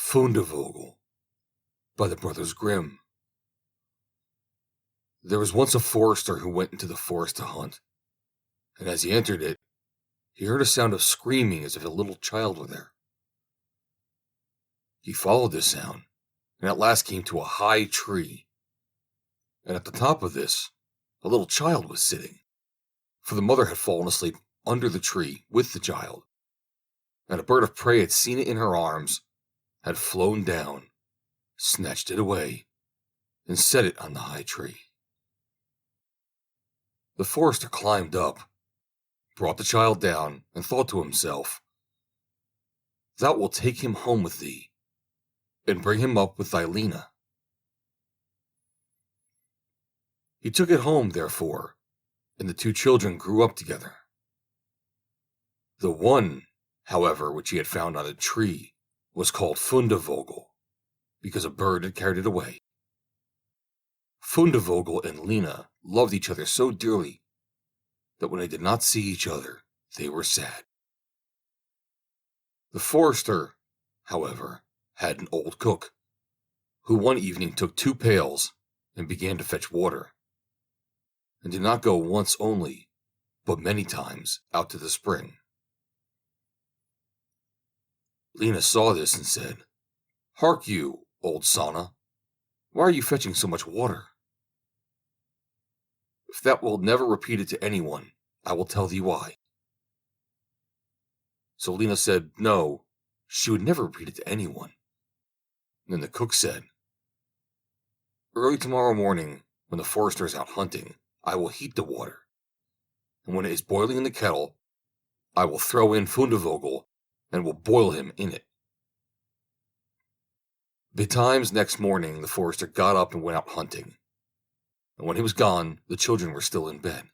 Fundevogel by the brothers Grimm. There was once a forester who went into the forest to hunt, and as he entered it, he heard a sound of screaming as if a little child were there. He followed this sound, and at last came to a high tree, and at the top of this, a little child was sitting, for the mother had fallen asleep under the tree with the child, and a bird of prey had seen it in her arms, had flown down, snatched it away, and set it on the high tree. The forester climbed up, brought the child down, and thought to himself, "Thou wilt take him home with thee, and bring him up with thy Lena." He took it home, therefore, and the two children grew up together. The one, however, which he had found on a tree, was called Fundevogel, because a bird had carried it away. Fundevogel and Lena loved each other so dearly that when they did not see each other, they were sad. The forester, however, had an old cook, who one evening took 2 pails and began to fetch water, and did not go once only, but many times out to the spring. Lena saw this and said, "Hark you, old Sana, why are you fetching so much water? If thou wilt never repeat it to anyone, I will tell thee why." So Lena said, no, she would never repeat it to anyone. Then the cook said, "Early tomorrow morning, when the forester is out hunting, I will heat the water, and when it is boiling in the kettle, I will throw in Fundevogel and will boil him in it." Betimes next morning, the forester got up and went out hunting, and when he was gone, the children were still in bed.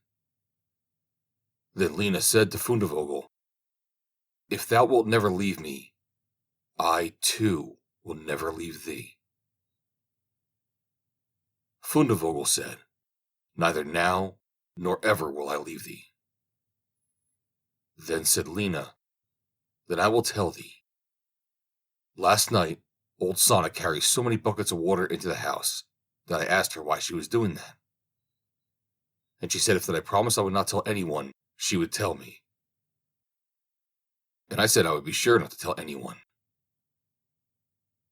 Then Lena said to Fundevogel, "If thou wilt never leave me, I, too, will never leave thee." Fundevogel said, "Neither now nor ever will I leave thee." Then said Lena, "Then I will tell thee. Last night, old Sana carried so many buckets of water into the house that I asked her why she was doing that. And she said if that I promised I would not tell anyone, she would tell me. And I said I would be sure not to tell anyone.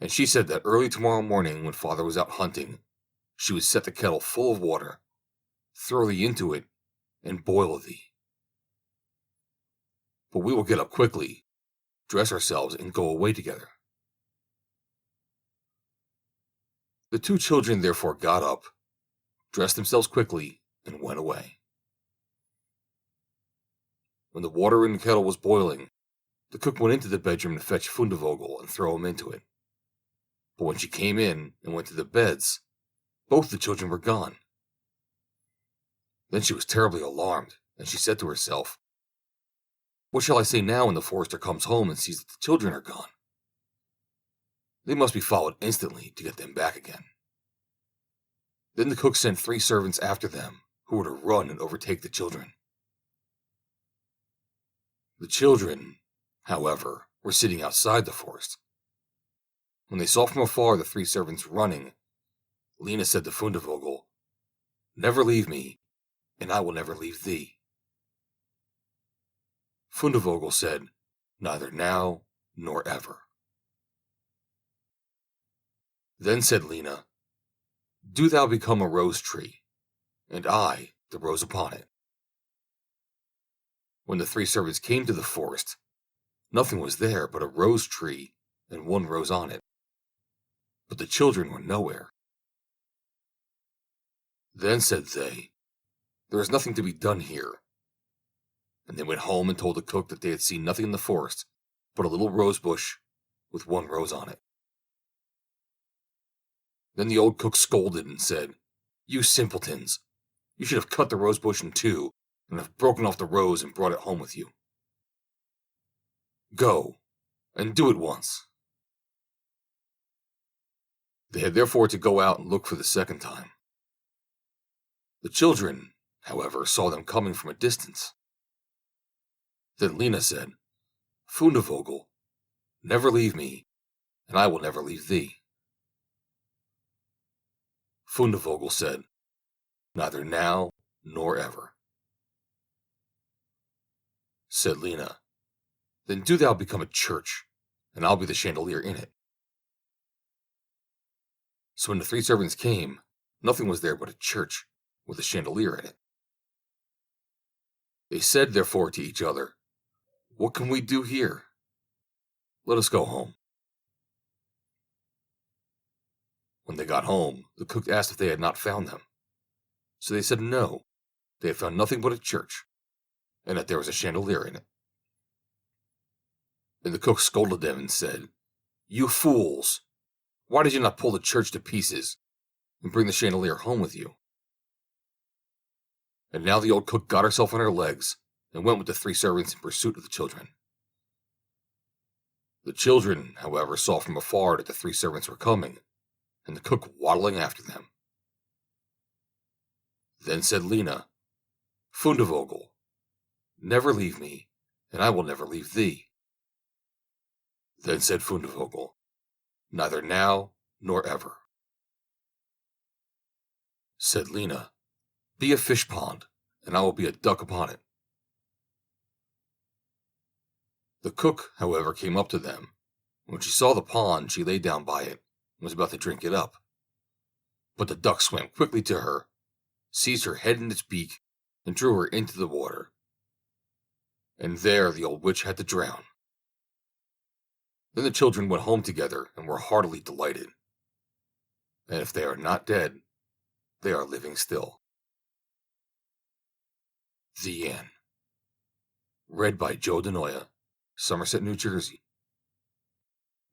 And she said that early tomorrow morning, when father was out hunting, she would set the kettle full of water, throw thee into it, and boil thee. But we will get up quickly, dress ourselves, and go away together." The 2 children therefore got up, dressed themselves quickly, and went away. When the water in the kettle was boiling, the cook went into the bedroom to fetch Fundevogel and throw him into it. But when she came in and went to the beds, both the children were gone. Then she was terribly alarmed, and she said to herself, "What shall I say now when the forester comes home and sees that the children are gone? They must be followed instantly to get them back again." Then the cook sent 3 servants after them, who were to run and overtake the children. The children, however, were sitting outside the forest. When they saw from afar the 3 servants running, Lena said to Fundevogel, "Never leave me, and I will never leave thee." Fundevogel said, "Neither now nor ever." Then said Lena, "Do thou become a rose tree, and I the rose upon it." When the 3 servants came to the forest, nothing was there but a rose tree and 1 rose on it. But the children were nowhere. Then said they, "There is nothing to be done here." And they went home and told the cook that they had seen nothing in the forest but a little rose bush with 1 rose on it. Then the old cook scolded and said, "You simpletons, you should have cut the rose bush in 2 and have broken off the rose and brought it home with you. Go, and do it once." They had therefore to go out and look for the second time. The children, however, saw them coming from a distance. Then Lena said, "Fundevogel, never leave me, and I will never leave thee. Fundevogel said, Neither now nor ever. Said Lena, Then do thou become a church, and I'll be the chandelier in it. So when the 3 servants came, nothing was there but a church with a chandelier in it. They said therefore to each other, What can we do here? Let us go home. When they got home, the cook asked if they had not found them. So they said no, they had found nothing but a church, and that there was a chandelier in it. And the cook scolded them and said, You fools! Why did you not pull the church to pieces and bring the chandelier home with you? And now the old cook got herself on her legs and went with the 3 servants in pursuit of the children. The children, however, saw from afar that the 3 servants were coming, and the cook waddling after them. Then said Lena, Fundevogel, never leave me, and I will never leave thee. Then said Fundevogel, Neither now nor ever. Said Lena, Be a fish pond, and I will be a duck upon it. The cook, however, came up to them. When she saw the pond, she lay down by it, and was about to drink it up. But the duck swam quickly to her, seized her head in its beak, and drew her into the water. And there the old witch had to drown. Then the children went home together and were heartily delighted. And if they are not dead, they are living still. The End. Read by Joe DeNoia, Somerset, New Jersey.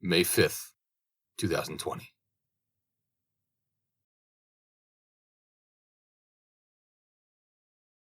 May 5th, 2020.